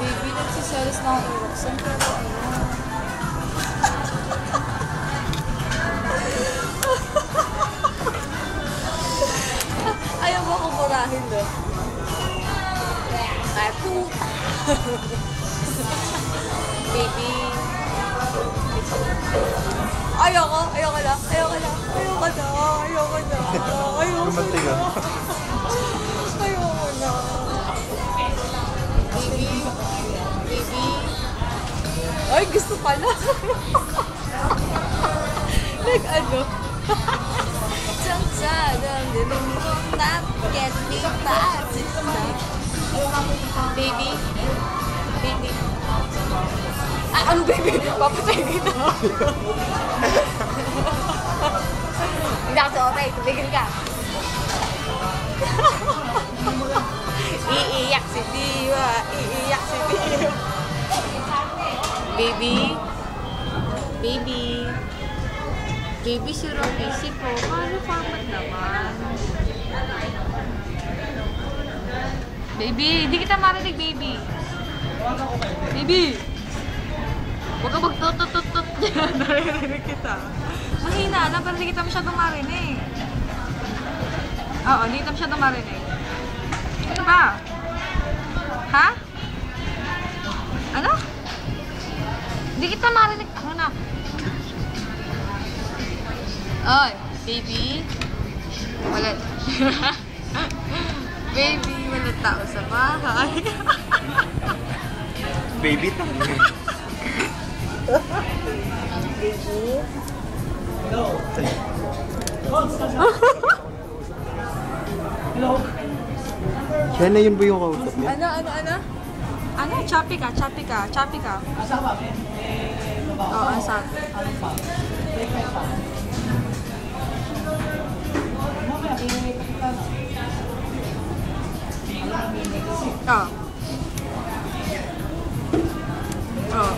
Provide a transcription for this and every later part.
Baby, nagsiselos na ang Roxanne, pero ano? Ayaw mo akong murahin, no? Atu! Baby. Ayoko na. Ayoko na. Baby. Ay, gusto pala. Nag-ano? Not get me back. Baby. Ah, ano baby? Papatay kita. Hindi ako sa otay. Tumigil ka. Iiyak si Diwa. Baby, si Rocky, si Po. Paano papat naman? Baby, hindi kita marinig, baby. Huwag ka magtutututut dyan. Narinig kita. Mahina na, pero hindi kita masyadong marinig. Oo, hindi kita masyadong marinig. Ano ba? Ha? Ano? Hindi kita marinig. Ano na? Oy, baby. Wala. Baby, wala tao sa bahay. Baby tayo. Baby. Hello. Yan na yun ba yung kausap niya? Ano? Choppy ka. Oo, asan? Oh.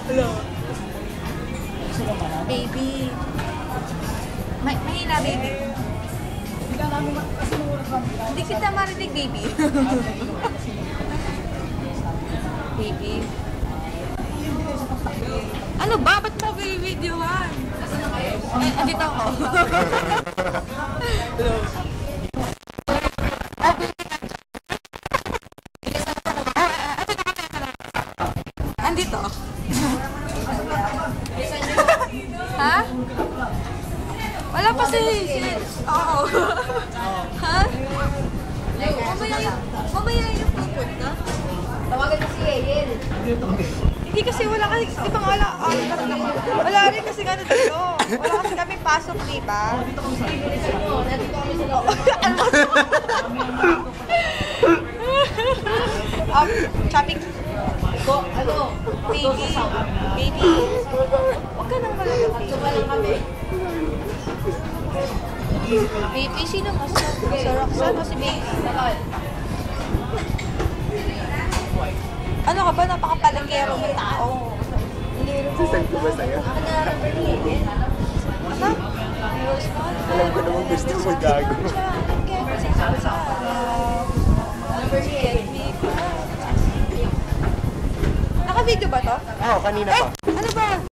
Hello. Baby. Mahina, baby. Hindi kita marinig, baby. Baby. Ano ba? Ba't mo videohan? Andito ako. Hello. Andito. Ha? Wala pa si... Oo. Ha? Mamaya yung pupunta. Tawagan mo si Yael. Hindi kasi wala kasi, di ba wala, wala rin kasi gano'n dito. Wala kasi kami pasok, di ba? Shopping. Ano? Baby. Huwag ka nang malalaman. Sumalang kami. Baby, sino mas sa Roxanne o si Baby? Ano ka ba? Napakapalagero ng tao. Sisan ko ba sa'yo? Ano? Alam ko naman gusto mo gago. Naka-video ba to? Oo, kanina pa. Ano ba?